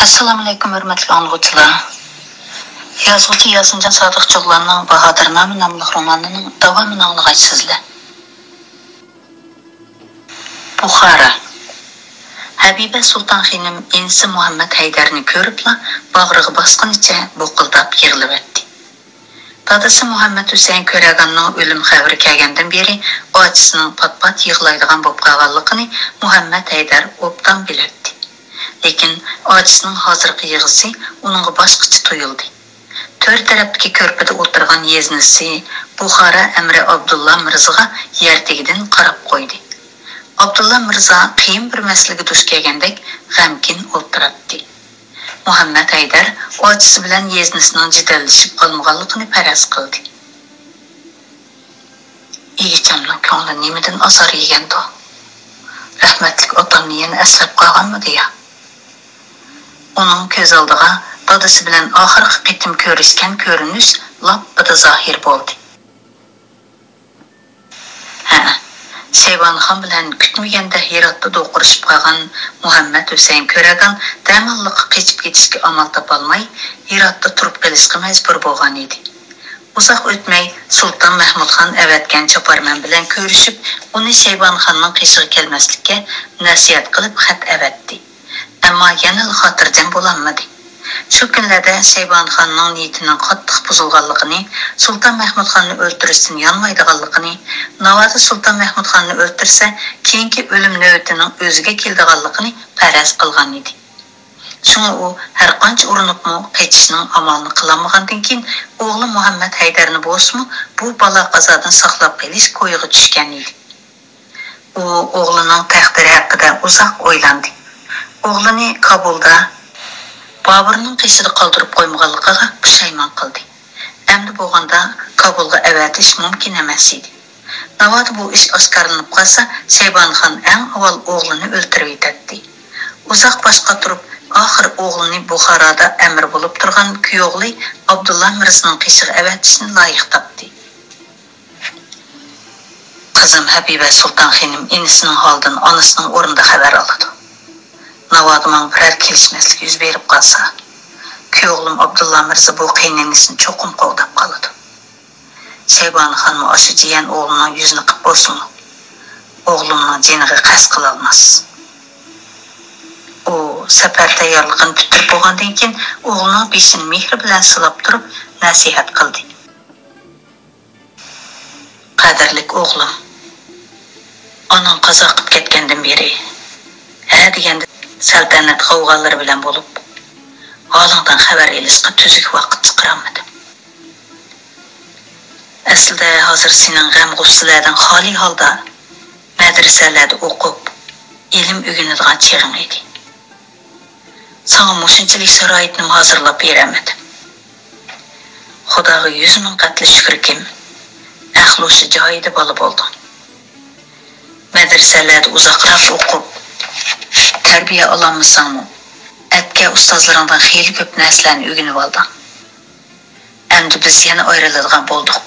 Assalamu alaykum hörmətli anlıqçılar. Yazıcı Yasincan Sadıqçıoğlu'nun Bahadır Namı namlı romanının davamını anlayırsınızlar. Buxara. Habiba Sultan Xanım enisi Muhammed Haydar'ını görüpla bağrığı basqınca boqıldab yığılıb etdi. Dadası Muhammed Hüseyin Köraganның ölüm xəbəri kəlgəndən beri o acısının pat-pat yığılaydıgan bob qalğanlığını Muhammed Haydar obdan bilirdi. Lekin acısının hazırkı yığısı onunğa başqaça tuyuldu. Tör tərəfdəki körpədə oturğan yeznisi Buxara əmri Abdullah Mirza'ga yertegidin qarab qoydu. Abdullah Mirza qiyin bir məsələyə duş kelgəndək g'amkin o'tiratdi. Muhammed Haydar acısı bilan yeznisinin jidallashib qolmaganligini faraz qildi. Egichamning ko'ngli nimadan azor yegandi? Rahmatlik otamni yana eslab qolganmidi ya? Onun ko'z oldiga dadasi bilan oxirgi qitim ko'rishgan ko'rinish lappida zohir bo'ldi. Şeybanxon bilan kutmaganda Hirotda do'qirishib qolgan Muhammed Hüseyin Köragan damalliqqa qechib ketishga amal topolmay Hirotda turib qolishga majbur bo'lgan edi. Uzoq o'tmay Sultan Mahmudxon avatgan choparman bilan ko'rishib, uni Şeybanxonning qishig'i kelmaslikka nasihat qilib xat avatdi. Ammo yana xotirjam bo'lolmadi. Shu kunlarda Şeybanxonning niyatining qattiq buzilganligini, Sultan Mahmudxonni o'ltirishdan yonmaydiganligini, navoda Sultan Mahmudxonni o'ltirsa, keyingi o'lim navbatining o'ziga keldiganligini faraz qilgan edi. Shunga u har qancha urinibmi qaytishning amalini qilamagandan keyin o'g'li Muhammed Haydarni bo'lsa, bu balo qazodan saqlab qolish ko'yiga tushgan edi. U o'g'lining taqdiri haqida uzoq o'ylandi. O'g'lini Kabulda Baburning qishida qoldirib qo'ymaganligiga pushaymon qildi. Endi bo'lganda Kabulga avatish mumkin emas edi. Navoda bu ish oshkorlanib qolsa, Şeybanxon eng avval o'g'lini o'ldirib yetadi. Uzoq boshqa turib, oxir o'g'lini Buxoroda amir bo'lib turgan kuyovli Abdullah Mirzaning qishiga avatishni loyiq topdi. Qizim Habiba Sultan Xanım enisining holidan onasining o'rnida xabar oladi. Navodaman birer kelishmaslik yuz berib qolsa, kuyovlim Abdullah Mirza bu qiynanisini cho'qim qovdab qoladi. Şeybanxon o'sha jiyan o'g'lining yuzini qilib bo'lsin, o'g'limning jiniga qasd qila olmas. U safar tayyorligini bitirib bo'lgandan keyin o'g'lining beshini mehr bilan silab turib nasihat qildi. Qadrlik o'g'lim, onang qazo qilib ketgandan beri deganda saltanat qavg'alari bilan bo'lib, holingdan xabar olishga tuzuk vaqt chiqaramadim. Aslida hozir sening g'am-g'ussilardan xoli holda madrasalarda o'qib, ilm o'rganadigan chog'ing edi. Sana mushunchalik sharoitni hozirlab beramadim. Xudoga 100 ming qatli shukrkim, ahlushi joyida bola bo'ldim. Madrasalarda uzoqroq o'qib, tarbiya ololmasangmi, atga ustozlaringdan xeyli ko'p narsalarni o'rganib olding. Endi biz yana ayriladigan bo'ldik.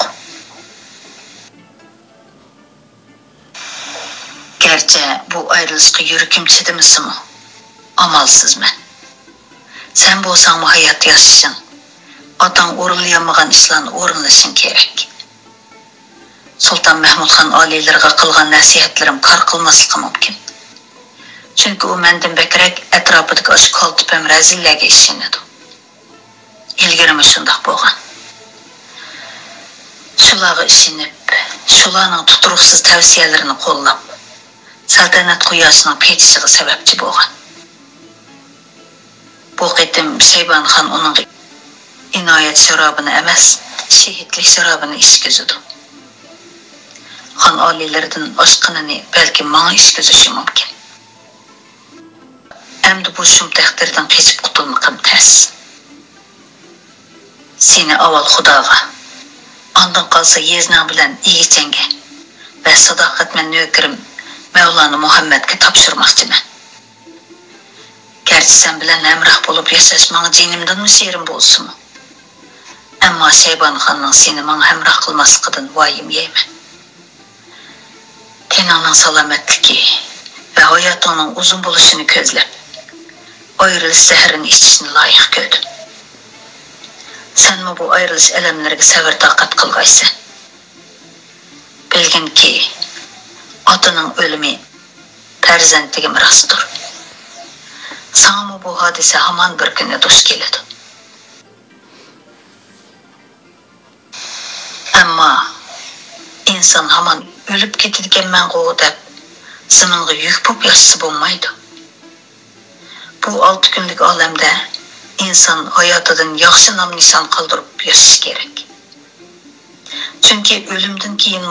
Gerçi bu ayrılışqa yürükim chidimsizmi? Amalsizman. Sen bo'lsang hayot yashashing, otang o'rinlayolmagan ishlarni o'rinlashing kerak. Sultan Mahmudxon oliylarga qilgan nasihatlarim kor qilmasligi mumkin. Çünkü o mendan bekrak atrofidagi osh koltipam razillarga ishonadi. Ilgirimi shundoq bo'lgan. Shularga ishonib, shularning tuturuqsiz tavsiyalarini qo'llab, saltanat quyoshining petishiga sababchi bo'lgan. Bu qitim Şeybanxon uning inoyat sharobini emas, shehidlik sharobini ichkizdi. Xon oliylaridan oshqinini balki menga ichkizishi mumkin. Endi bu shum taqdirdan qechib qutulmoqim tas. Seni avval Xudoga, ondan qolsa yeznan bilan egichenga va sadoqatman nökirim Mevlana Muhammadga topshirmoqchiman. Garchi sen bilan hamroh bo'lib yashash menga jinimdan sherim bo'lsin-mi? Ammo Şeybanxonning seni menga hamroh qilmasligidan voyim yeyman. Teningning salomatligi va hayotingning uzun bo'lishini ko'zlab ayrılış zəhərini içishni loyiq gördü. Senmi bu ayrılış elemlerine sabır taqat qılğaysan. Bilgin ki, atının ölümü farzandiga mirosdir. Sana bu hadise haman bir günde duş keladi. Ama insan haman ölüp ketadigan manğu deb ziminga yük bo'lib yaxshisi bo'lmaydi. Bu 6 günlük olamda insan hayotidan yaxshi nom nishon qoldirib yashash kerak. Chunki o'limdan keyin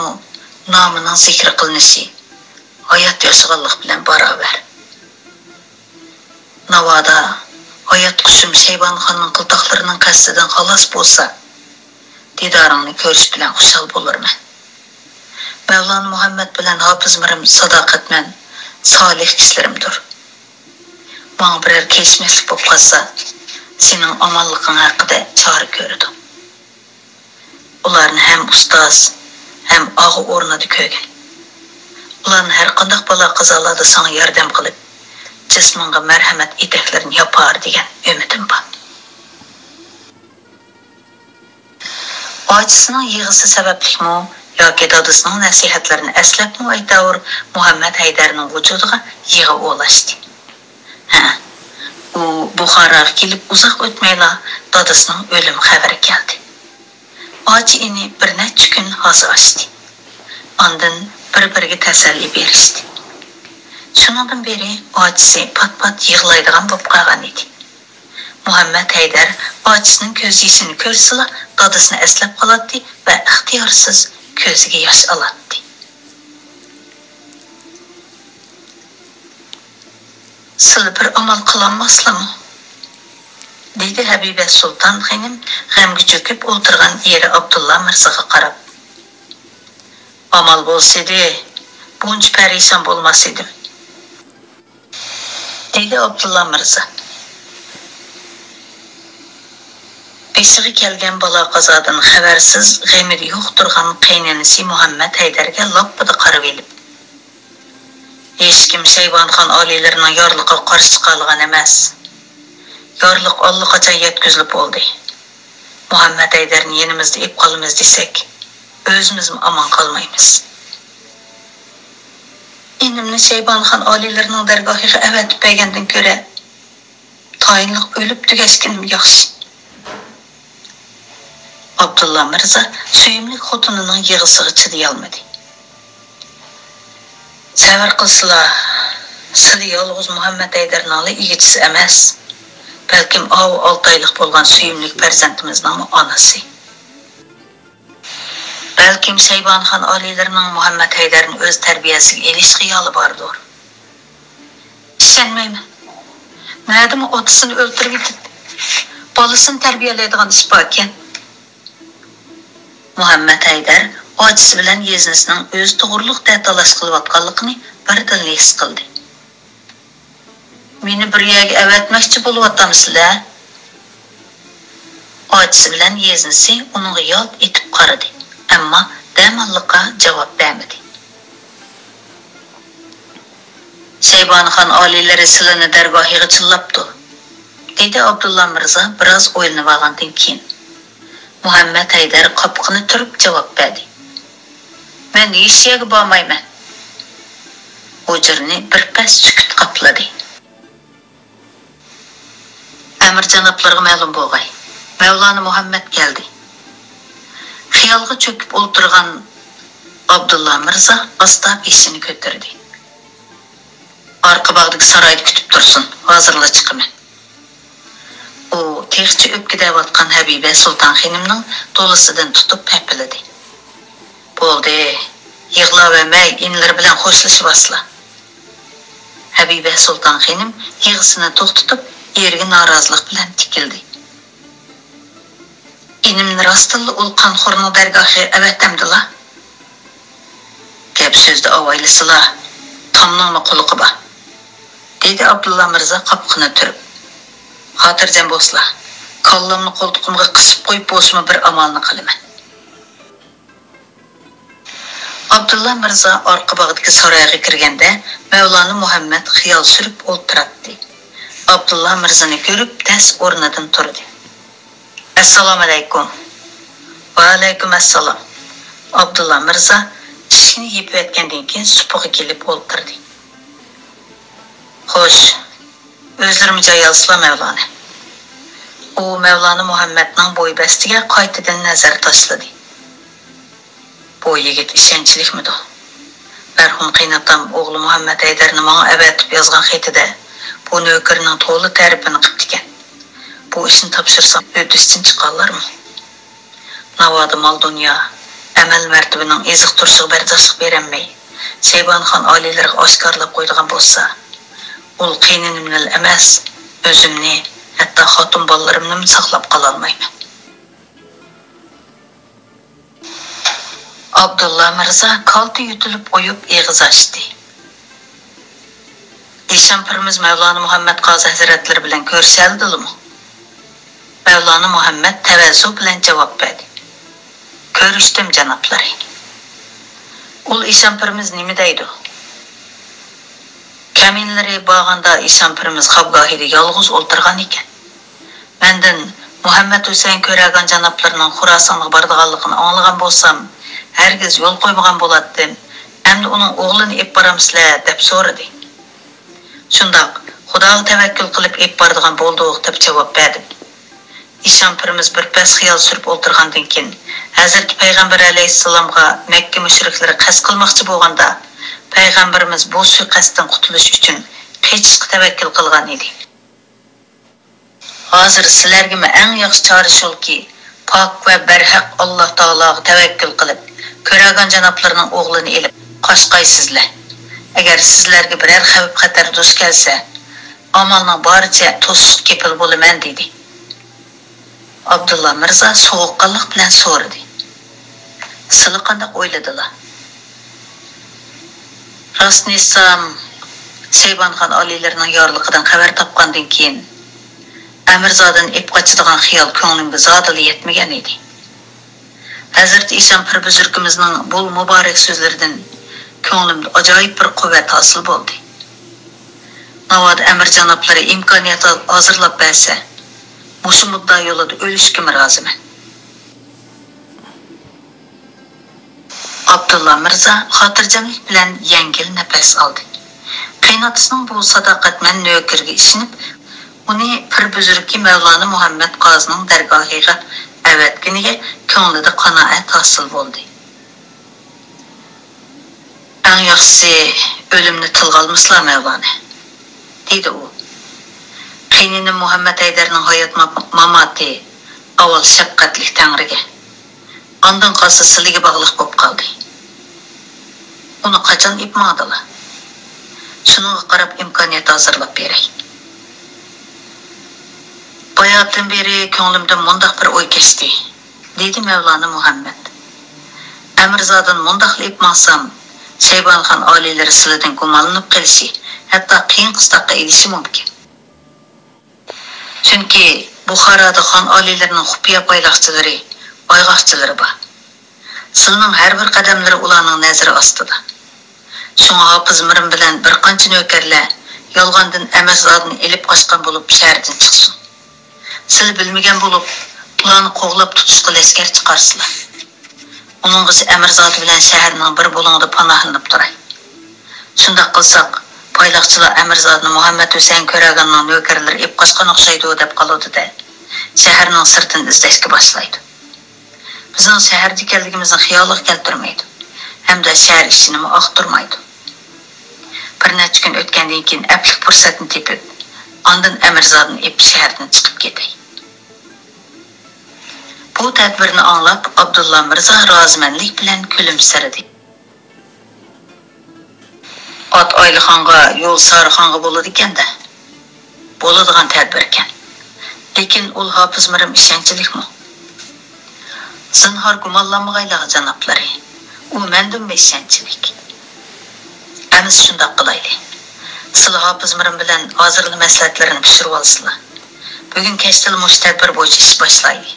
nomining zikr qilinishi hayot yashaganlik bilan barobar. Navada hayot qushim Shaybonxonning qiltoqlarining qasdidan xalos bo'lsa, didoringni ko'rish bilan xushal bo'larman. Mevlana Muhammed bilan Hafiz Mirim sadoqatman solih kishilarimdir. Bana birer keşmeslik bo'lib qolsa, sening omonliging haqida chora ko'rdim. Ularni ham ustoz, ham og'i o'rnida ko'rgan. Ularni har qanday balo qazolarda sana yordam qilib, jismingga marhamat etaklarini yopar degan umidim bor. Ochisining yig'isi sabablikmi yoki dadasining nasihatlarini eslabmi aytavur Muhammad Haydarning vujudiga yig'i o'lashdi. U Buxoroga kelib uzoq o'tmayla dadasining o'lim xabari keldi. Ochi ini bir necha kun hozi ochdi. Ondan bir-biriga tasalli berishdi. Shundan beri ochisi pat-pat yig'laydigan bo'lib qolgan edi. Muhammad Haydar ochisining ko'z yoshini ko'rsila dadasini eslab qoladi va ixtiyorsiz ko'ziga yosh oladi. Sizlar bir amal qilolmaslimi? Dedi Habiba Sultan xonim g'amga cho'kib o'tirgan eri Abdulla Mirzaga qarab. Amal bo'lsa-da, buncha parishon bo'lmas edim. Dedi Abdulla Mirza. Beshig'i kelgan bola qazodan xabarsiz g'amida yo'q turgan qaynanasi Muhammad Haydarga loppida qarab elib. Hech kim Shaybonxon oliylarining yorliqqa qarshi chiqalgan emas. Yorliq allaqachon yetkazilib bo'ldi. Muhammad Haydarni yenimizda ib qolamiz desak, o'zimiz omon qolmaymiz. Inimni Shaybonxon oliylarining dargohiga avatib bergandan ko'ra, tayinliq o'lib tugashganim yaxshi. Abdulla Mirza suyimli xotinining yig'isiga chiday olmadi. Sabr qilsizlar, sizlar yolg'iz Muhammad Haydarning egachisi emas, balkim 6 oylik bo'lgan suyimli farzandimizning onasi. Balkim Shaybonxon oliylarining Muhammad Haydarni o'z tarbiyasiga elish xiyoli bordir. Ishonmayman. Madem otasini o'ldirib ketdi, bolasini tarbiyalaydigan ish bor ekan. Muhammad Haydar ochisi bilan yeznisining o'z to'g'riliqda talash qilayotganligini birdan his qildi. Meni bir yerga avatmoqchi bo'lyapsizlar? Ochisi bilan yeznisi unga yalt etib qaradi, ammo damalliqqa javob bermadi. Shaybonxon oliylari sizlarni dargohiga chillabdi, dedi Abdulla Mirza biroz o'ylanib olgandan keyin. Muhammad Haydar qopqini turib javob berdi. Men hech yerga bormayman. Hujurni birpas sukut qopladi. Amir janoblarga ma'lum bo'lg'ay. Mevlana Muhammad keldi. Xiyolga cho'kib o'tirgan Abdulla Mirza asta peshini ko'tardi. Arqa bog'dagi saroyda kutib tursin, hozirla chiqaman. U texchi o'pkidayotgan Habiba Sulton xonimning to'lisidan tutib papiladi. Bo'ldi, yig'lavamay, inlar bilan xo'shlashib asla. Habiba Sulton xonim yig'isini to'xtatib, eriga norozilik bilan tikildi. Inimni rostilla ul qonxo'rning dargohiga avatamdilar. Gap so'zda avaylisizlar, tomningni quluqi bor, dedi Abdulla Mirza qopqini turib. Xotirjam bo'lsizlar. Qallamni qo'ltiqimga qisib qo'yib bo'lsimi bir amalni qilaman. Abdulla Mirza orqa bog'dagi saroyga kirganda Mevlana Muhammad xiyol surib o'tiradi. Abdullah Mirzani ko'rib, tez o'rnidan turdi. Assalomu alaykum. Va alaykum assalom. Abdullah Mirza tishini yeb o'tgandan keyin supuga kelib o'ltirdi. Xo'sh, o'zlarim joy olsizlar Mavlona. U Mavlona Muhammadning bo'ybastiga qaytadan nazar tashladi. Bu yigit ishonchlikmidi? Mərhum qiynatam oğlu Muhammed Haydarni menga avatib yozgan xatida bu nökərinin to'li tərifini qilib ekan. Bu ishni topshirsam o'tishdan chiqqanlarmi? Navoda mal dunyo, amal martabining eziq turishiga bardoshlik berolmay, Shaybonxon oliylariga oshkorlab qo'ydigan bo'lsa, ul qiynanimni emas, o'zimni, hatto xotin bolalarimni saqlab qola olmayman. Abdullah Mirza kalti yutilib qo'yib eg'iz ochdi. Eshampirimiz Mavlona Muhammad Qozi Hazratlari bilan ko'rishaldimi? Mavlona Muhammad tavazzu bilan javob berdi. Ko'rishdim janoblari. Ul eshampirimiz nima deydi? Kaminlari bag'anda eshampirimiz xabgohida yolg'iz o'ltirgan ekan. Mendan Muhammad Husayn ko'ragan janoblarining Xurosonga borganligini anglagan bo'lsam, herkes yol qo'ymagan bo'lardim. Endi uning o'g'lini ep boramsizlar deb so'radi. Shundoq, Xudoga tavakkul qilib ep boradigan bo'ldik deb javob berdim. Ishompirimiz bir pas xiyol surib o'tirgandan keyin Hazrat Payg'ambar alayhissalomga Makka mushriklari qasd qilmoqchi bo'lganda, payg'ambarimiz bu suiqasddan qutulish uchun qechishga tavakkul qilgan edi. Hozir sizlarga eng yaxshi chora shuki, pok va barhaq Alloh taologa tavakkul qilib, ko'ragan janoblarining o'g'lini elib qo'shqaysizlar. Agar sizlarga biror xavf xatar duch kelsa, amalning boricha to'siq kepil bo'laman dedi. Abdullah Mirza sovuqqonlik bilan so'radi. Sizlar qanday o'yladilar? Rostni aytsam, Shaybonxon oliylarining yorliqidan xabar topgandan keyin Amirzodan ep qochadigan xiyol ko'nglimga zodili yetmagan edi. Hazrat Ishompir buzurgimizning bu muborak so'zlaridan ko'nglimda ajoyib bir quvvat hosil bo'ldi. Navoda Amir janoblari imkoniyat hozirlab bersa, mushu muddo yo'lida o'lishga roziman. Abdullah Mirza xotirjamlik bilan yengil nafas oldi. Qaynotasining bu sadoqatman nökirga ishinib, uni pir buzurgi Mavlona Muhammad Qozining dargohiga avatguniga ko'nglida qanoat hosil bo'ldi. Eng yaxshisi o'limni tilga olmaslar Mavlona, dedi u. Qiynini Muhammad Haydarning hayot mamoti avval shafqatli Tangriga, ondan qolsa siliga bog'liq bo'lib qoldi. Uni qachon ipmadilar? Shunga qarab imkoniyat hozirlab beray. Bayatdan beri ko'nglimda mundaq bir o'y kechdi, dedi Mavlona Muhammad. Amirzodan mundaqli ipmasam, Shaybonxon oliylari sizlardan gumonlanib qilishi, hatto qiyin qistoqqa edishi mumkin. Chunki Buxoroda xon oliylarining xufiya bayroqchilari, oyg'oqchilari bor. Sizning har bir qadamlari ularning nazari ostida. Shunga Hofiz Mirim bilan bir qancha nökarlar yolg'ondan Amirzodni elib qochgan bo'lib shahardan chiqsin. Siz bilmagan bo'lib, ularni qo'g'lab tutishga askar chiqarsizlar. Uningizcha Amirzod bilan shaharning bir bo'lagida panohlanib turay. Shunday qilsak, payloqchilar Amirzodni Muhammad Husayn ko'raganning nökarlari ep qochgan o'xshaydi deb qoladi-da, shaharning sirtin izlashga boshlaydi. Bizning shaharda ekanligimizni xiyoliga keltirmaydi, hamda shahar ishini oqtirmaydi. Bir necha kun o'tgandan keyin aplik fursatni tepib, ondan Amirzodni ep shahardan chiqib ketay. Bu tadbirni anglab Abdullah Mirza rozimanlik bilan kulimsiradi. Ot Oyliqonga, yo'l Sarixonga bo'ladi ekanda. Bo'ladigan tadbir ekan. Lekin ul Hofiz Mirim ishonchlikmi? Zinhor gumonlanmag'aylar janoblari. U mendan ishonchlik. Amiz shunday qilayli. Sizlar Hofiz Mirim bilan hozirgi maslahatlarni pishirib olsizlar. Bugun kechda mush tadbir bo'yicha ish boshlaydi.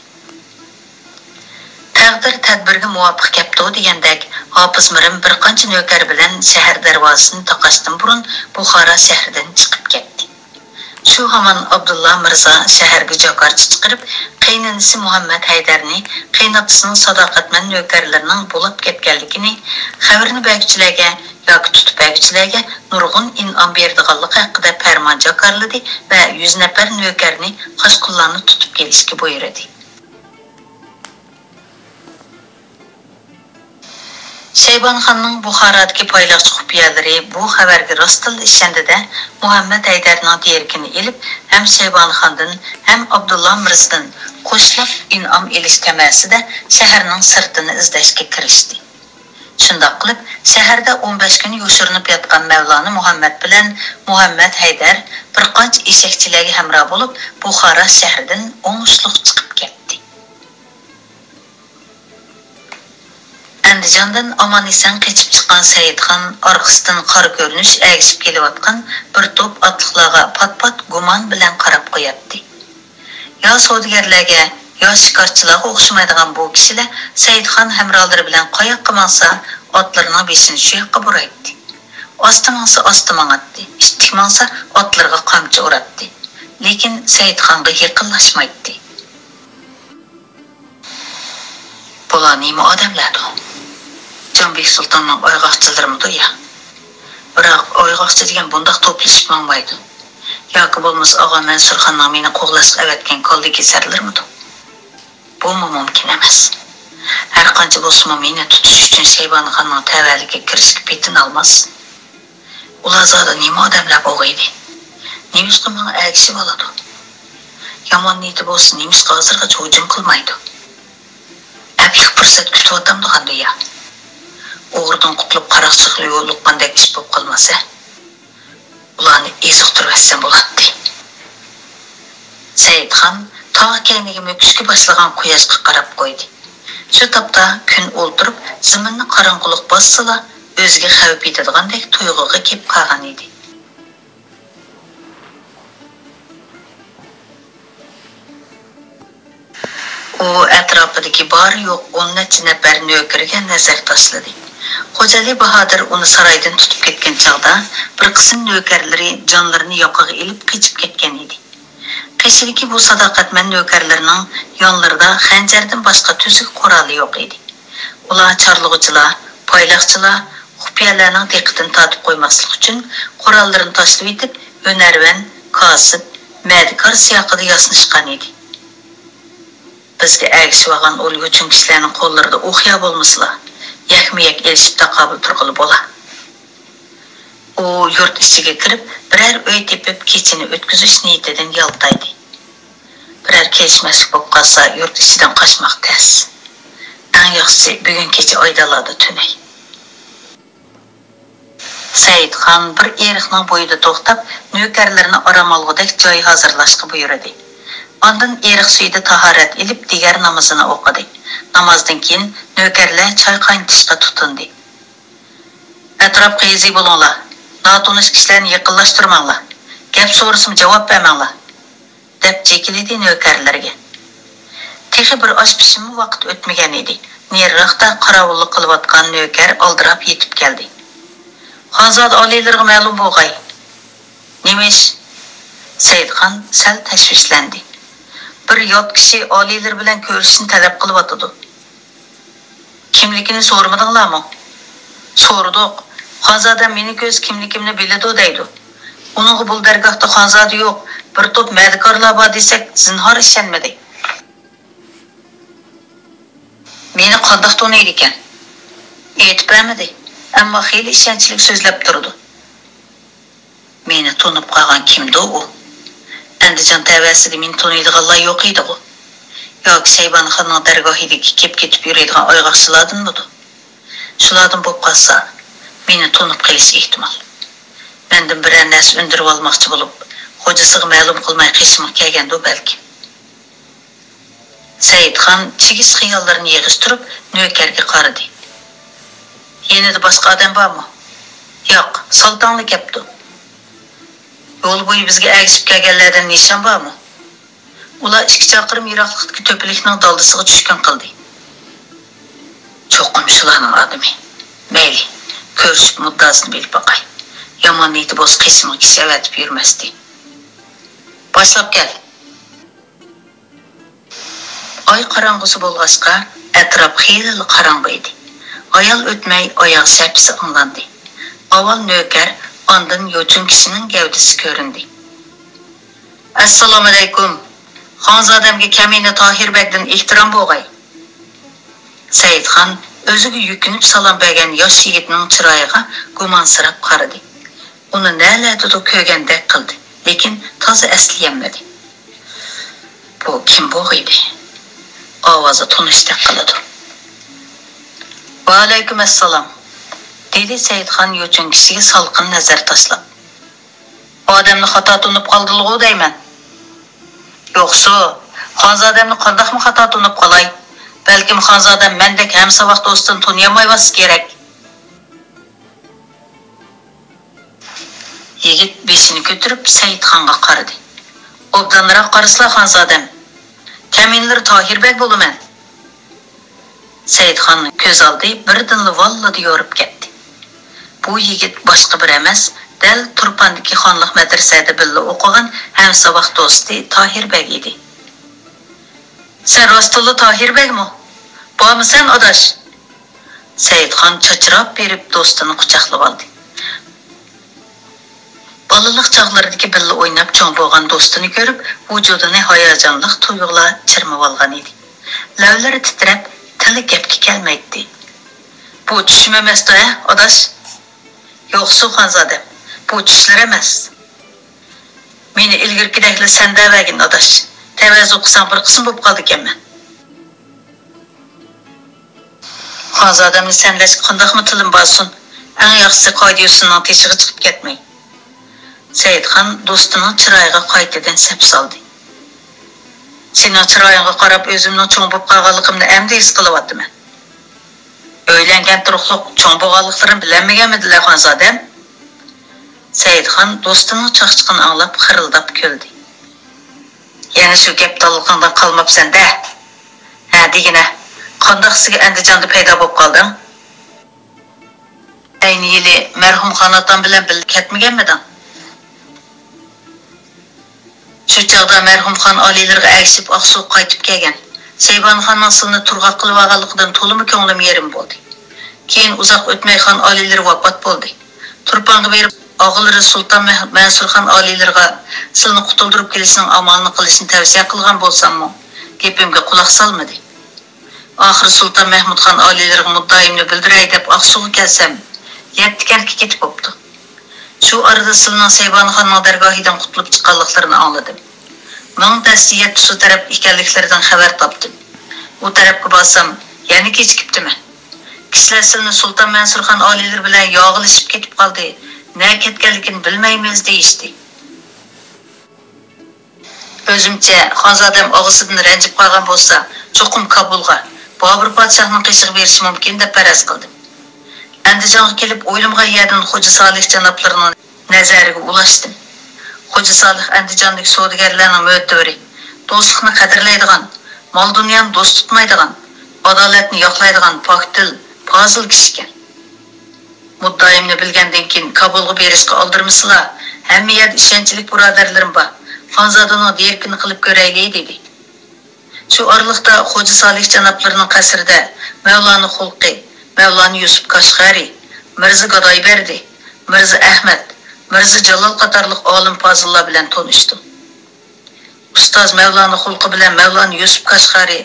Taqdir tadbirga muvofiq kelibdi degandek, Hofiz Mirim bir qancha nökar bilan shahar darvozasini taqashdan burun Buxoro shahridan chiqib ketdi. Şu haman Abdullah Mirza şəhərgi jakarçı çıxırıb, qeynanisi Muhammed Haydarni, qeynatısının sadaqatman nökərlərinin bulab ketkenligini, xəbərini bəkçilərə yoki tutub bəkçilərə nurgun inam berdiğanlıq haqqında fərman jakarladı və 100 nəfər nökərni qaşqullarını tutub gelişki buyurdu. Şeybanxonning Buxorodagi payloqchi xufiyalari bu xabarga rostdan ishondida Muhammad Haydarning derkini elib, ham Şeybanxondan, ham Abdullah Mirzadan qo'shilib in'om elish tamasida shaharning sirtini izlashga kirishdi. Shundoq qilib, shaharda 15 kun yoshirinib yotgan Mavlona Muhammad bilan Muhammad Haydar bir qancha eshakchilarga hamroh bo'lib, Buxoro shahridan o'ngishliq chiqib ketdi. Andijondan omon-eson qochib chiqqan Saidxon orqasidan qora ko'rinish agishib kelayotgan bir to'p otliqlarga pat-pat gumon bilan qarab qo'yapti. Yo savdogarlarga, yo shikarchilarga o'xshamaydigan bu kishilar Saidxon hamrohlari bilan qayoqqa mansa otlarning beshini shu yoqqa buraydi. Osti mansa osti mang'atdi, ishtik mansa otlarga qamchi uratdi. Lekin Saidxonga yaqinlashmaydi. Bular nima odamlardir? Canbek Sultanның oyğaqçılarımdı ya. Biroq oyğaqçı degan bundaq to'plashib mangmaydi. Yoki bo'lmasa og'a Mansurxonning meni qo'g'lashga avatgan koldi kesarlarmidi? Bu mumkin emas. Har qancha bo'lsa meni tutish uchun Şeybanxonning tavalliga kirishga petin olmas. Ular zodi nima odamlar o'g'iydi? Nimishqa menga agishib oladi? Yomon niyati bo'lsa nimishqa hozirgacha hujum qilmaydi. Abih fursat kutib o'tamdi qanday ya? O'g'irdan qutulib qaroqchiga yo'liqqandek ish bo'lib qolmasa, ularni eziqtirmasam bo'ladi. Saidxon tog' kayniga mo'kishga boshlagan quyoshga qarab qo'ydi. Shu topda kun o'ltirib, zaminni qorong'ulik bossala, o'ziga xavf yetadigandak tuyg'uga kelib qolgan edi. U atrofidagi bor yo'q 10 necha nafar nökərga nazar tashladi. Xo'jali Bahodir uni saroydan tutib ketgan chaqda bir qism nökərləri jonlarini yoqaga elib qochib ketgan edi. Qashidagi bu sadoqatman nökərlərinin yonlarida xanjardan boshqa tuzuk quroli yo'q edi. Ular chorlug'chilar, poyloqchilar, xufiyalarning diqqatini tortib qo'ymaslik uchun qurollarini tashlab etib, Önərvan, Kasib, Madikor siyaqida yasnishgan edi. Bizga agishib olgan o'l uchun kishilarning qo'llarida o'xiya bo'lmaslar. Yakmiyak elishib taqobil turg'ili bo'la. U yurt ichiga kirib, biror uy tepib kechini o'tkazish niyatidan yaltaydi. Biror kelishmaslik bo'lib qolsa, yurt ichidan qochmoq tez. Eng yaxshisi bugun kecha oydalarda tunay. Saidxon bir eriqning bo'yida to'xtab, nökərlərini aram olgudek joy hozirlashga buyurdi. Ondan eriq suyida tahorat ilib digar namozini o'qidi. Namozdan keyin nökərlər choy qaynatishga tutindi. Atrofga yezi bo'linglar. Notunish kishilarni yaqinlashtirmanglar. Gap so'rasam javob bermanglar, deb chekildi nökərlərga. Texi bir osh pishimi vaqt o'tmagan edi. Neriroqda qorovullik qilayotgan nökər oldirab yetib keldi. Xonzod oliylarga ma'lum bo'lg'ay. Nimish? Saidxon sal tashvishlandi. Bir yot kishi oliylar bilan ko'rishni talab qilyotdi. Kimligini so'ramadinglarmi? So'rdik. Xonzoda meni ko'z kimligimni biladi deydi. Uning bu dargohda xonzoda yo'q, bir to'p madikorlar bor desak, zinhor ishonmadi. Meni qandoq to'naydi ekan? Aytibamidi, ammo xeyli ishonchli so'zlab turdi. Meni to'nib qolgan kimdi u? Andijon tavasida meni to'naydiganlar yo'q edi u. Yo'q, Şeybanxonning dargohidagi kelib-ketib yuradigan oygoqchilardan budi. Shulardan bo'lib qolsa, meni to'nib qilish ehtimol. Mendan bir narsa undirib olmoqchi bo'lib, xo'jasiga ma'lum qilmay qishmoq kelgandi balki. Saidxon chigis xiyollarini yig'ishtirib, nökərga qaradi. Yanada boshqa odam bormi? Yo'q, sultonlik yapti. Yo'l bo'yi bizga agishib kelganlardan nishon bormi? Ular 2 chaqirim yiroqlikdagi to'pilikning daldisiga tushgan qildi. Cho'qim shularning odami. Mayli, ko'rishib muddasini bilib boqay. Yomon niyati bo'lsa qismi kishi avatib yurmasdi. Başlap gel. Ay qarang'usi bo'lg'achqa, atrof xeyli qarang'u edi. Ayol o'tmay oyoq shapisi anglandi. Avval nökər, ondan yo'chun kishining gavdasi ko'rindi. Assalomu alaykum. Xonzodamga Kamina Tohirbekdan ehtirom bo'lg'ay. Saidxon o'ziga yukinib salom bergan yosh yigitning chiroyiga gumansirab qaradi. Uni nalatida ko'rgandek qildi, lekin toza aslayolmadi. Bu kim bo'g'idi? Ovozi tunishdek qiladi. Va alaykum assalom. Dedi Saidxon yo'chun kishiga salqin nazar tashlab. Odamni xato tunib qoldi-ku deyman. Yo'qsa, xonzodamni qandaqmi xato tunib qolay? Balkim xonzodam mendek ham saboq do'stini tunyamayvas kerak. Yigit beshini ko'tarib Saidxonga qaradi. Obdanroq qarasla xonzodam. Kaminlar Tohirbek bo'laman. Saidxon ko'z oldi birdan valladi yorib ketdi. Bu yigit boshqa bir emas, dal Turpandagi xonlik madrasada birga o'qigan ham saboq do'sti Tohirbek edi. Sen rostli Tohirbekmi? Bormisan odash? Saidxon chachirab berib do'stini quchoqlab oldi. Balaliq chog'laridagi birga o'ynab cho'ng bo'lgan do'stini ko'rib, vujudini hayajonli tuyg'ular chirmab olgan edi. Lavlari titrab, tili gapga kelmaydi. Bu tushim emas-da, odash? Yo'qsa xonzodam, bu tushlar emas. Meni ilgirkidakli senda vagin odash. Tavaz o'qisam bir qism bo'lib qoldi ekanman. Xonzodamni sanlash qandaqmi tilim bo'lsin? Eng yaxshisi qoidiyusining teshig'i chiqib ketmay. Saidxon do'stining chiroyiga qaytadan sap soldi. Sening chiroyingga qarab o'zimning cho'ng bo'lib qolganligimni endi his qilyapman. O'ylangan turuqliq cho'ng bo'lganliklarini bilmaganmidilar xonzodam? Saidxon do'stining chaqchiqini anglab xirildab kuldi. Yana shu gap talqindan qolmabsan-da. Ha, degina, qandaqsiga Andijonda paydo bo'lib qolding? Ayni yili marhum xonaton bilan birga ketmaganmiding? Shu chaqda marhum xon oliylarga agishib Oqsuv qaytib kelgan. Shaybonxonning silni turg'oq qilib olganligidan to'limi ko'nglim yerim bo'ldi. Keyin uzoq o'tmay xon oliylar vafot bo'ldi. Turponga berib o'g'illari Sulton Mansurxon oliylarga silni qutuldirib kelishning amalini qilishni tavsiya qilgan bo'lsam-mu, gapimga quloq solmadi. Oxir Sulton Mahmudxon oliylarga muddaimni bildiray deb Oqsuvga kelsam, yettikarga ketib qopti. Shu arada silning Shaybonxonning dargohidan qutulib chiqqanliklarini angladim. Ming dastiyat shu taraf ekanliklaridan xabar topdim. U tarafga borsam, yana kechikibdimi? Kishilar silni Sulton Mansurxon oliylar bilan yog'ilishib ketib qoldi. Ne ketganligini bilmaymiz deyishdi. O'zimcha xonzodam og'zidan ranjib qolgan bo'lsa, cho'qim Kabulga, Bobur podshohning qishig'i berish mumkin deb faraz qildim. Andijonga kelib o'ylimga yerdan Xo'ja Solih janoblarining nazariga ulashdim. Xo'ja Solih Andijonlik savdogarlarning mo'taviri, do'stlikni qadrlaydigan, mol dunyoni do'st tutmaydigan, adolatni yoqlaydigan pokdil, fozil kishi. Muddaimni bilgandan keyin Kabulga berishga oldirmisizlar. Hamma yerda ishonchli birodarlarim bor. Xonzodaning derkini qilib ko'raylik dedi. Shu orliqda Xo'ja Solih janoblarining qasrida Mavlona Xulqi, Mavlona Yusuf Qashqari, Mirza Gadoyberdi, Mirza Ahmad, Mirza Jalol qatorliq olim fozillar bilan tanishdim. Ustoz Mavlona Xulqi bilan Mavlona Yusuf Qashqari,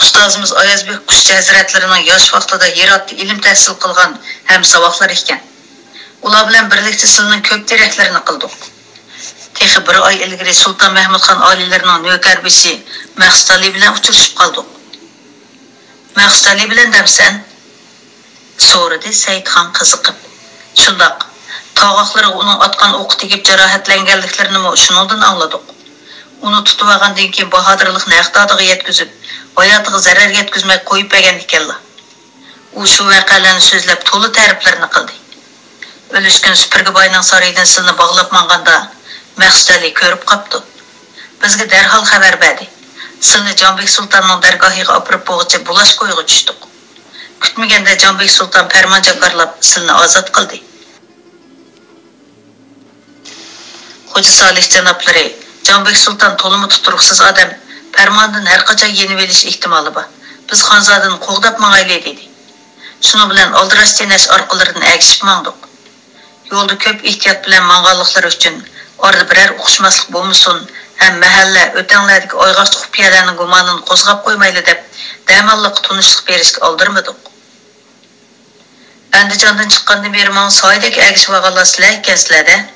ustozimiz Ayazbek Qushchi hazratlarining yosh vaqtida Hirotda ilm tahsil qilgan ham saboqlar ekan. Ular bilan birlikda silning ko'p teraklarini qildik. Texi bir oy ilgari Sulton Mahmudxon oliylarining navkarbishi Maqsudali bilan uchrashib qoldik. Maqsudali bilan damsan? So'radi Saidxon qiziqib. Shundoq, tog'oqlari uning otgan o'q tegib jarohatlanganliklarini shundan angladik. Uni tutib olgandan keyin bahodirlikni iqtidoriga yetkazib, hayotiga zarar yetkazmay qo'yib bergan ekanlar. U shu voqealarni so'zlab to'liq ta'riflarini qildi. O'lishgan Supurgiboyning saroyidan silni bog'lab manganda Maqsudali ko'rib qopti. Bizga darhol xabar berdi. Silni Jonbek sultonning dargohiga olib bo'g'icha bulash qo'yga tushdik. Kutmaganda Jonbek sulton farmon jakarlab silni ozod qildi. Xo'ja Solih janoblari Canbek Sultan tolumu tuturuqsuz adam fermandan her kaça yeni veriş ihtimali var. Biz Xanzadan qoğdap mağaylı dedi. Şunu bilen aldıraş deneş arkalarını əgişip mağdık. Yolda köp ihtiyat bilen mağallıklar üçün orada birer uquşmaslık bulmuşsun, hem mahalle ötenlerdik oygaçlık piyalarının gumanını qozgap koymaylı dep damallık tunuşluk berişki aldırmadık. Andijandan çıqqandan beri maň soýdaki ägişip agalasylar ekensizler-de.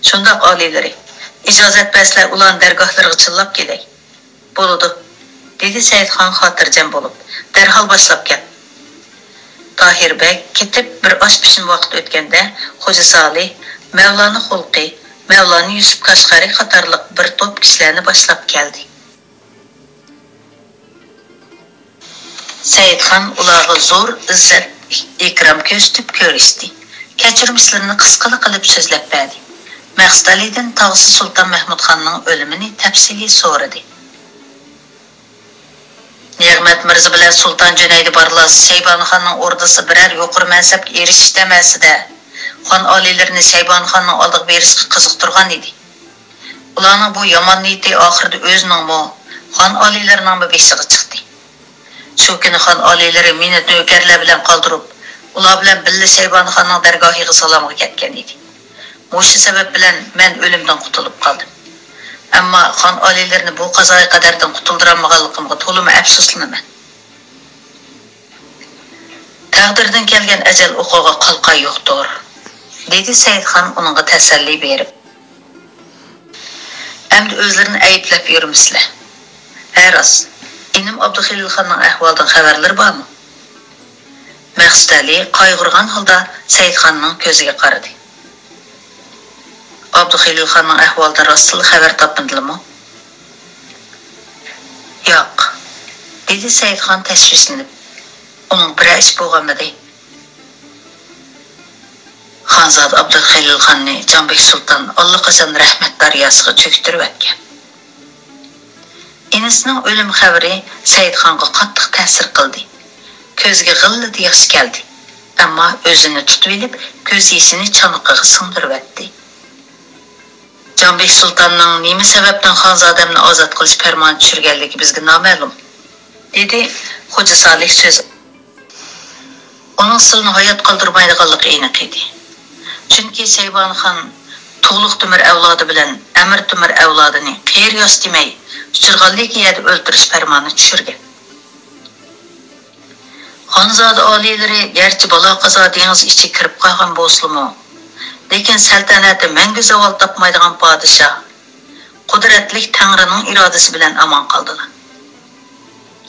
Şundak alileri. İcazet bersler ulan dergahlarga çıllap geley. Boludu. Dedi Seyitxan hatırjam bolup. Derhal başlap gel. Tahir bek ketip bir aş pişim vaqt ötkende Hoca Salih, Mevlana Hulqi, Mevlana Yusuf Kaşgari qatarlyk bir top kişilerini başlap geldi. Seyitxan ulağı zor izzet ikram köstüp körüşdi. Keçirmişlerini qısqalı qılıp sözlep berdi. Məqsdalidən Tağısı Sultan Mehmud Xanның ölümünü təfsili soradı. Niğmet Mirza bilen Sultan Cüneydi barlası Şeyban Xanның ordusu birer yoqur mənsəbki eriş istəməsi də Xan alilerini Şeyban Xanның aldıq berişki qızıqtırğan idi. Ulanın bu yaman niyeti ahırda özünün mu Xan alilerinin mi beşiği çıktı. Şu günü Xan alileri meni nökerler bilen kaldırıp ular bilen billi Şeyban Xanның dergahıga salamga ketken idi. Muşu sebep bilen men ölümden qutulup kaldım. Amma Xan alilerini bu qazayı qadardan qutuldıramağanlığımga tolum əfsuslanaman. Taqdirden kelgen ecel uquga qalqa yo'qdir, dedi Seyitxan onunğa təsəlli berip. Endi özlerini ayıplap yürümsizler. Əras, inim Abdülxelil Xanның ahvaldan xabarlar barmı? Məqsdali qayg'urgan holda Seyitxanның ko'ziga qaradi. Abdülxelil Xanның ahvaldan rastlı xabar tapındılar mı? Yok, dedi Seyitxan təşvişlenip. Onun bir iş boğamadı. Xanzad Abdülxelil Xanni Canbek Sultan Allah qazan rahmet daryasıga çöktürüp etken. Enisinin ölüm xabari Seyitxanga qattiq ta'sir qildi. Ko'ziga g'illit yaxshi keldi. Ammo o'zini tutib elib, ko'z yeshini chanoqqiga singdirib etdi. Canbek Sultanның nima sababdan Xanzodamni ozod qilish farmoni tushirganligi bizga noma'lum, dedi Hoca Salih söz. Onun sılını hayat qaldırmaydiganligi aniq edi. Chunki Şeyban Xan Tuğluq Temir avlodi bilan Amir Temir avlodini qiyr yosh demay uchirganlik yerda o'ltirish farmoni tushirgan. Xonzoda oliylari garchi balo qazo dengiz ichi kirib qolgan bo'lsa-mu, lekin saltanati mangu zavol topmaydigan podshoh qudratli Tangrining irodasi bilan amon qoldilar,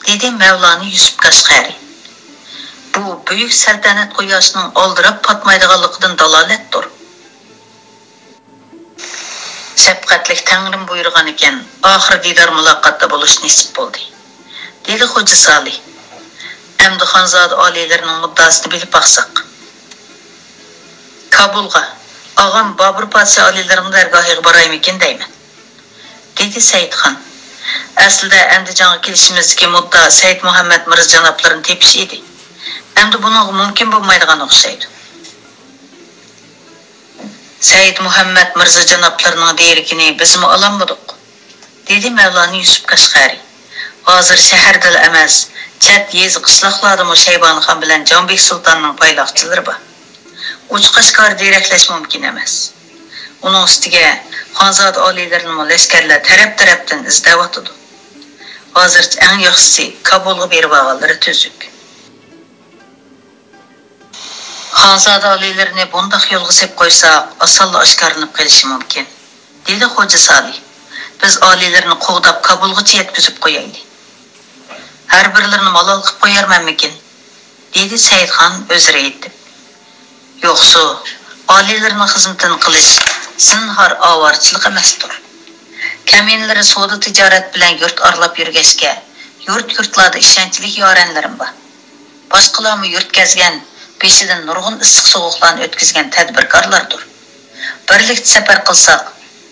dedi Mevlana Yusuf Kaşgari. Bu büyük saltanat quyoshning oldirab patmaydiganligidan dalolatdir. Shafqatli Tangrim buyurgan ekan, oxir didor muloqotda bo'lish nasib bo'ldi, dedi Hoca Salih. Endi Xonzoda oliylarining muddasini bilib baqsaq. Kabulga og'am Bobur podshoh oliylarining dargohiga boraymikin deyman, dedi Seyitxan. Aslida Andijonga kelishimizdagi mudda Said Muhammad Mirza janoblarini tepish edi. Endi buning mumkin bo'lmaydigan o'xshaydi. Said Muhammad Mirza janoblarining derigini bizmi olamadik, dedi Mevlana Yusuf Kaşgari. Hozir shaharda emas, chat yezi qishloqlarda Şeyban Xan bilan Canbek Sultanning payloqchilari bor. Uch-qashqar deraklash mumkin emas. Uning ustiga Xonzoda oliylarining lashkarlar taraf-tarafdan izlayotdi. Hozircha eng yaxshisi Kabulga berib olganlari tuzuk. Xonzoda olilarini bundaq yo'lga sep qo'ysak, osonla oshkorlanib qolishi mumkin, dedi Hoca Salih. Biz olilarini qo'g'dab Kabulgacha yetkazib qo'yaylik. Har birlarini malol qilib qo'yarmanmikin, dedi Seyitxan o'zira aytib. Yo'qsa, olilarning xizmatini qilish zinhor ovorchilik emasdir. Kaminlari savdo tijorat bilan yurt orlab yurgachga, yurt-yurtlarda ishonchli yoranlarim bor. Boshqalarni yurtkazgan peshidan nurg'un issiq sovuqlarni o'tkazgan tadbirkorlardir. Birlikda safar qilsak,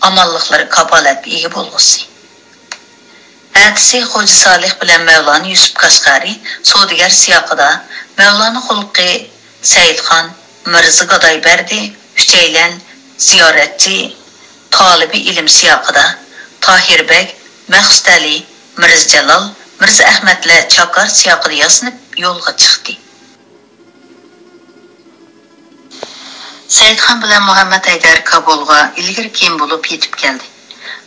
amonliqlari kapolatga ega bo'lg'usi. Atisi Hoca Salih bilan Mevlana Yusuf Kaşgari savdogar siyoqida Mevlana Hulqi, Seyitxan, Mirza Godayberdi, Üçeylan, ziyoratchi, talibi ilm siyoqida Tahirbek, Mahsudali, Mirza Jalol, Mirza Ahmadlar Chakar siyaqida yasinib yo'lga chiqdi. Saidxon bilan Muhammad Haydar Kabulga ilgari keyin bo'lib yetib keldi.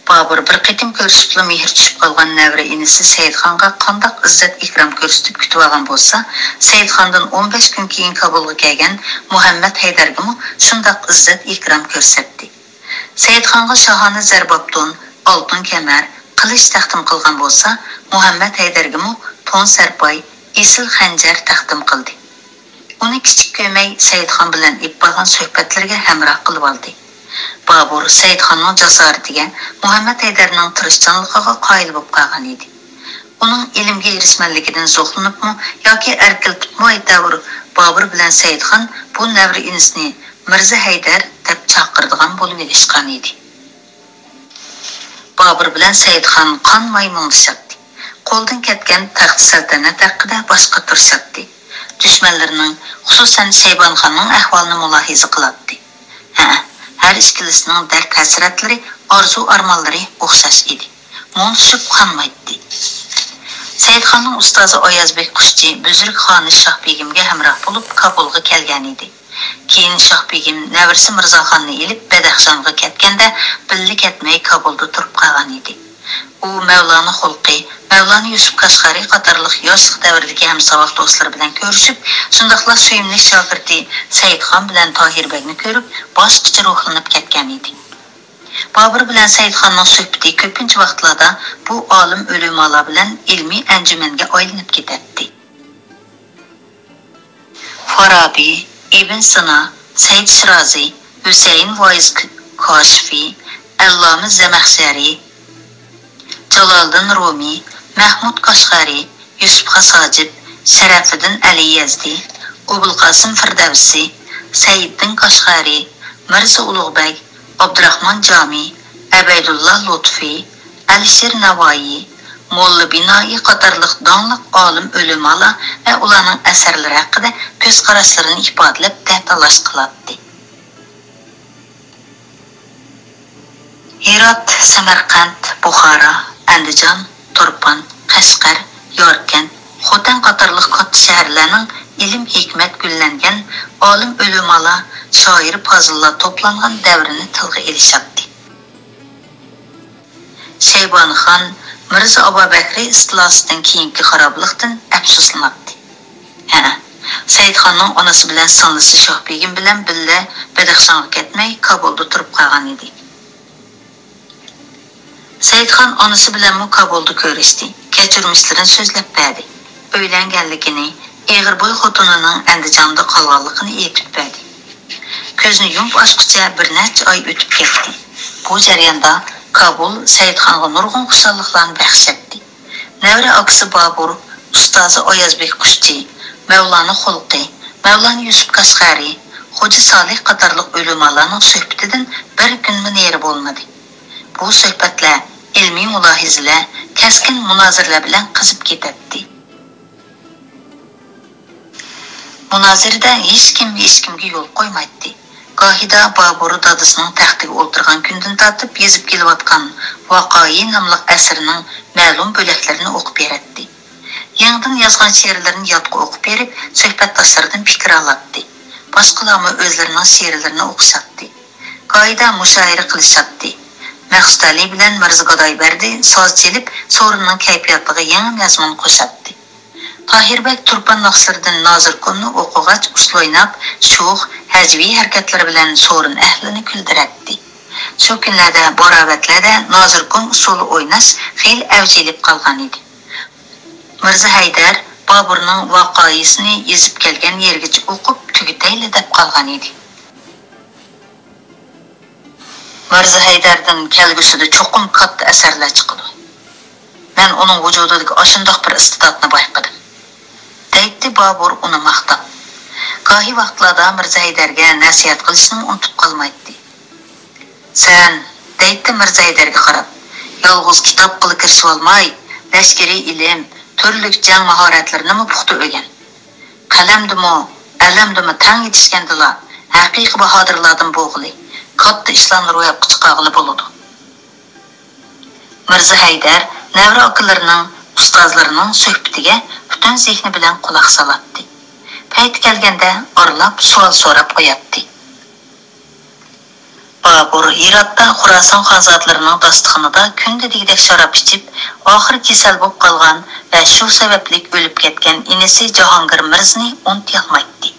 Babur bir qitim ko'rishibla mehr tushib qolgan navra inisi Saidxonga qandoq izzat ikrom ko'rsatib kutib olgan bo'lsa, Saidxondan 15 kun keyin Kabulga kelgan Muhammad Haydarga shundoq izzat ikrom ko'rsatdi. Saidxonga shohona zarbobton, oltin kamar, qilich taqdim qilgan bo'lsa, Muhammad Haydarga to'n sarpoy, esil xanjar taqdim qildi. Uni kichik ko'may Saidxon bilan ibbagan suhbatlarga hamroh qilib oldi. Babur Saidxonning jasoratiga, Muhammad Haydarning tirishchanligiga qoyil bo'lib qolgan edi. Uning ilmga erishmanligidan zo'qlanibmi yoki erkiltibmi aytavur, Babur bilan Saidxon bu navri inisni Mirza Haydar deb chaqirdigan bo'lib elishgan edi. Babur bilan Saidxon qonmay mung'ishadi. Qo'ldan ketgan taxt saltanat haqida boshqa tursatdi. Düşmanlarının, xususan Shaybonxonning ahvolini mulohiza qiladi. Har ikkilisining dard hasratlari, orzu armonlari o'xshash edi. Munshib qanmaydi. Saidxonning ustozi Oyazbek Qushchi Buzruk xoni Shohbegimga hamroh bo'lib Kabulga kelgan edi. Keyin Shohbegim navrisi Mirzoxonni elib Badaxshonga ketganda birga ketmay Kabulda turib qolgan edi. U Mavlana Xulqi, Mavlana Yusuf Qashqari qatorliq yoshlik davridagi hamsavoq do'stlar bilan ko'rishib, shundaqla suyimli shogirdi Saidxon bilan Tohirbekni ko'rib, boshqacha ruhlanib ketgan edi. Babur bilan Saidxonning suhbati ko'pincha vaqtlarda bu olim ulamolar bilan ilmiy anjumanga aylanib ketadi. Farabi, Ibn Sina, Said Shirazi, Husayn Voiz Kashfi, Alloma Zamaxshari, Jaloliddin Rumi, Mahmud Qashqari, Yusuf Hasajib, Sharafiddin Ali Yazdi, Abul Qasim Firdavsi, Sayiddin Qashqari, Mirza Ulug'bek, Abdurahmon Jami, Abaydullah Lutfi, Alisher Navoiy, Molla Binoi qatorliq donliq olim ulamolar va ularning asarlari haqida ko'z qarashlarini ifodalab ta'talash qiladi. Hirot, Samarqand, Buxoro, Andijon, Turpan, Qashqar, Yorkand, Xotan qatorliq katta shaharlarning ilm hikmat gullangan olim ulamolar, shoir fozillar to'plangan davrini tilga elishadi. Shaybonxon Mirza Abubakri istilosidan keyingi xaroblikdan afsuslanadi. Saidxonning onasi bilan sonlisi Shohbegim bilan birga Badaxshonga ketmay Kabulda turib qolgan edi. Saidxon onasi bilan Kabulda ko'rishdi. Kechirmishlarini so'zlab berdi. Uylanganligini, Eg'irbo'y xotinining Andijonda qolganligini aytib berdi. Ko'zni yumib ochqicha bir necha oy o'tib ketdi. Bu jarayonda Kabul Saidxonga nurg'un xushonliklarni baxsh etdi. Navra aksi Babur, ustozi Oyazbek Qushchi, Mavlana Xulqi, Mavlana Yusuf Qashqari, Xo'ja Solih qatorliq ulamolarning suhbatidan bir kunmi neri bo'lmadi. Bu suhbatlar ilmiy mulohizalar, kaskin munozaralar bilan qizib ketadi. Munozirada hech kimga yo'l qo'ymaydi. Gohida Babur dadasining taxtiga o'tirgan kundan tortib yezib kelayotgan Voqoi nomli asrining ma'lum bo'laklarini o'qib beradi. Yangidan yozgan she'rlarini yodga o'qib berib, suhbatdoshlaridan fikr oladi. Boshqalar o'zlarining she'rlarini o'qishadi. Gohida mushoira qilishadi. Mahsudali bilan Mirza Godoyberdi so'z chelib, so'rinning kayfiyatiga yangi mazmun qo'shadi. Tahirbek Turpan naqshlaridan Nozirkunni o'qig'ach usloynab, sho'x, hajviy harakatlar bilan so'rin ahlini kuldiradi. Shu kunlarda boravatlarda Nozirkun usuli o'ynash xil avjilib qolgan edi. Mirza Haydar Boburning voqeasini yezib kelgan yergacha o'qib tugitayli deb qolgan edi. Mirza Haydardan kelgusida cho'qim katta asarlar chiqdi. Men uning vujudidagi ashundoq bir iste'dodni bayqadim. Deydi Babur uni maqtab. Gohi vaqtlarda Mirza Haydarga nasihat qilishni unutib qolmaydi. Sen, deydi Mirza Haydarga qarab, yolg'iz kitob qilib kirishib olmay, lashkariy ilm, turli jang mahoratlarini puxta o'rgan. Qalamdimi, alamdimi tang yetishgandilar, haqiqiy bahodirlardan bo'g'li, katta ishlarni ro'yobga chiqarg'ili bo'ladi. Mirza Haydar Nəvra akalarının, ustozlarining suhbatiga butun zehni bilan quloq solatdi. Payt kelganda orlab savol so'rab qo'yatdi. Babur Hirotda Xuroson xonzotlarining dasturxonida kunda degdek sharob ichib, oxir kasal bo'lib qolgan va shu sababli o'lib ketgan inisi Jahongir Mirzani unutolmaydi.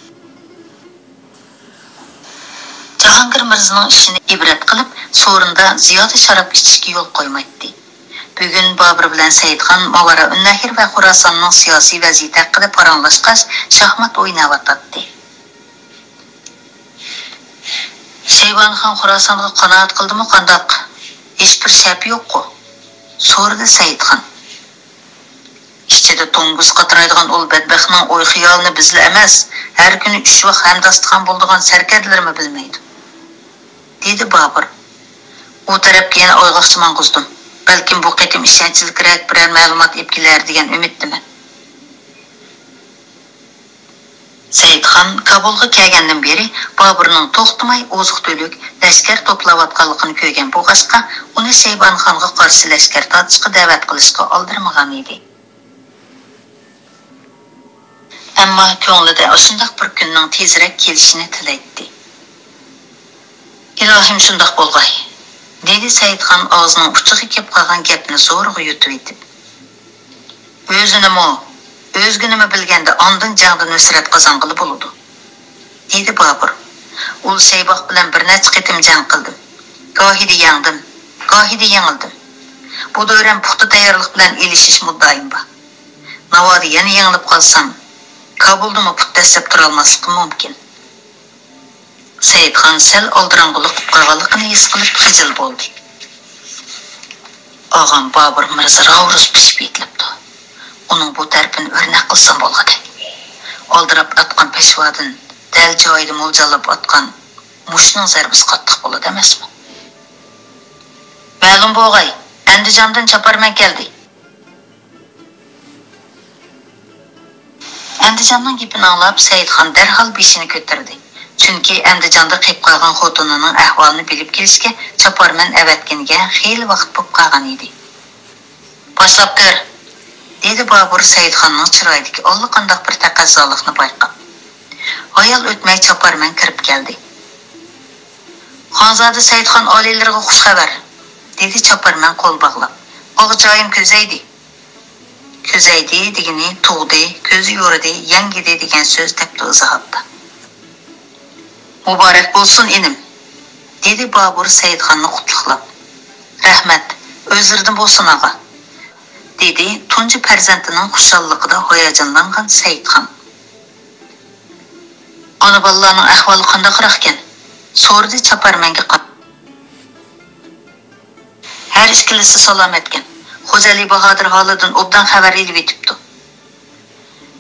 Jahongir Mirzaning ishini ibrat qilib, so'rinda ziyoda sharob ichishga yo'l qo'ymaydi. Bugun Babur bilan Saidxon Mavara Unnahir va Xurosonning siyosiy vaziyati haqida paranglashqach, shaxmat o'ynayotdi. Shaybonxon Xurosonga qanoat qildimi qandoq? Hech bir shap yo'q-ku, so'radi Saidxon. Ichida to'ng'iz qatiraydigan ol badbaxtning o'y xiyolini bizlar emas, har kuni 3 vaqt ham dasturxon bo'ladigan sarkarlarmi bilmaydi, dedi Babur. U tarafga yana o'yg'oqchiman qo'zdim. Balkim bu qitim ishonchliroq biror ma'lumot epkilar degan umiddiman. Saidxon Kabulga kelgandan beri Boburning to'xtamay oziq-to'lik lashkar to'playotganligini ko'rgan bo'g'ashqa uni Shaybonxonga qarshi lashkar tortishga da'vat qilishga oldirmagan edi. Ammo ko'nglida o'shunday bir kunning tezroq kelishini tilaydi. Ilohim shunday bo'lg'ay, dedi Saidxon og'zining uchiga kelib qolgan gapni zo'rg'a yutib etib. O'zginimi bilganda ondan jangda nusrat qozong'ili bo'ladi, dedi Babur. Ul Shayboq bilan bir necha qitim jang qildim. Gohida yengdim, gohida yengildim. Bu dövrem puxta tayyorlik bilan elishish muddaim bor. Navoda yana yengilib qolsam, Kabuldami put tashlab tura olmasligim mumkin. Saidxon sal oldirang'ulik qilib qolganligini his qilib xijil bo'ldi. Og'am Babur Mirza ravrus pishib etilibdi. Uning bu tarafini o'rnak qilsam bo'lg'adi. Oldirab atgan peshvodin dal joyida mo'ljallab atgan mushning zarbisi qattiq bo'ladi emasmi? Ma'lum bo'lg'ay, Andijondan Choparman keldi. Andijonning gapini anglab Saidxon darhol beshini ko'tardi. Chunki Andijonda qilib qolgan xotinining ahvolini bilib kelishga Choparman avatganiga xeyli vaqt bo'lib qolgan edi. Boshlab kir, dedi Babur Saidxonning chiroyidagi allaqanday bir taqozolikni payqab. Ayol o'tmay Choparman kirib keldi. Xonzoda Saidxon oliylarga xush xabar, dedi Choparman qo'l bog'lab. O'g'joyim ko'zaydi. Ko'zaydi degani tug'di, ko'zi yo'ridi, yangidi degan so'z debdi izohatda. Muborak bo'lsin inim, dedi Babur Saidxonni qutlaqlab. Rahmat, o'zirdim bo'lsin og'a, dedi tunji farzandining xushalligida hayajonlangan Saidxon. Ona bolalarning ahvoli qandayroq ekan? So'rdi Choparmanga qarab. Har ikkilisi salomat ekan. Xo'jali Bahodir holidan obdan xabar elib etibdi.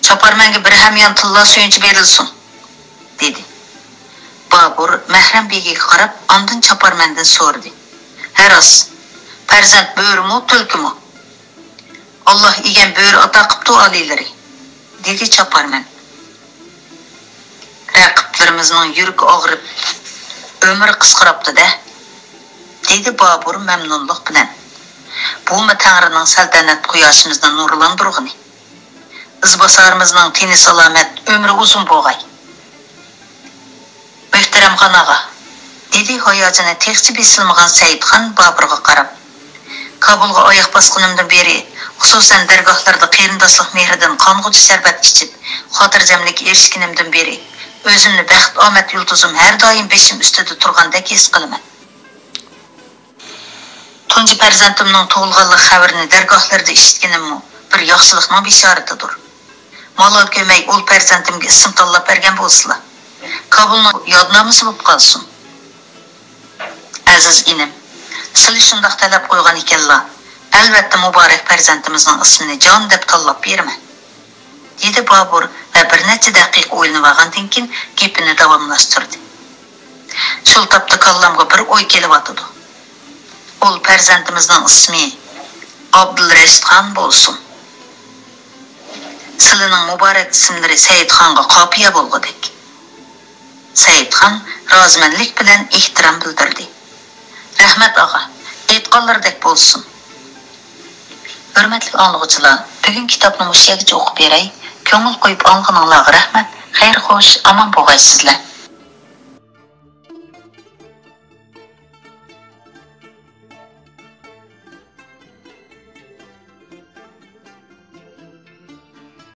Choparmanga bir hamyon tilla suyunchi berilsin, dedi. Babur Mahram begiga qarab, ondan Choparmandan so'rdi. Haros, farzand bo'rimi, tulkimi? Alloh egan bo'ri ata qilibdi oliylari, dedi Choparman. Raqiblarimizning yuragi og'rib, umri qisqaribdi-da, dedi Babur mamnunlik bilan. Bu Tangrining saltanat quyoshimizni nurlantirg'ini. Izbosarimizning tini salomat, umri uzun bo'lg'ay. Muhtaram xonaga, dedi hayojini texchi besilmagan Saidxon Baburga qarab. Kabulga oyoq bosqinimdan beri, xususan dargohlarda qarindoshlik mehridan qong'uchi sharbat ichib, xotirjamlik erishganimdan beri o'zimni baxt omad yulduzim har doim beshim ustida turgandek his qilaman. Tunji farzandimning tug'ilganlik xabarini dargohlarda eshitganimmi bir yaxshilikning bishoratidir. Malol ko'may ul farzandimga ism tanlab bergan bo'lsalar, Kabulning yodnomasi bo'lib qolsin. Aziz inim, sizlar shunday talab qo'ygan ekanlar, albatta muborak farzandimizning ismini jon deb tanlab beraman, dedi Babur va bir necha daqiqa o'ylanib olgandan keyin gapini davomlashtirdi. Shu topda kallamga bir o'y kelyotdi. Ol farzandimizning ismi Abdulrashidxon bo'lsin. Sizlarning muborak ismlari Saidxonga qopiya bo'lgudek. Saidxon rozmanlik bilan ehtirom bildirdi. Rahmat og'a, aytganlardek bo'lsin, Hürmetli anlıqçılar, bugün kitapni mush yergacha o'qib beray. Ko'ngil qo'yib olganinglarga rahmat. Xayr xo'sh, aman bo'lgaysizlar.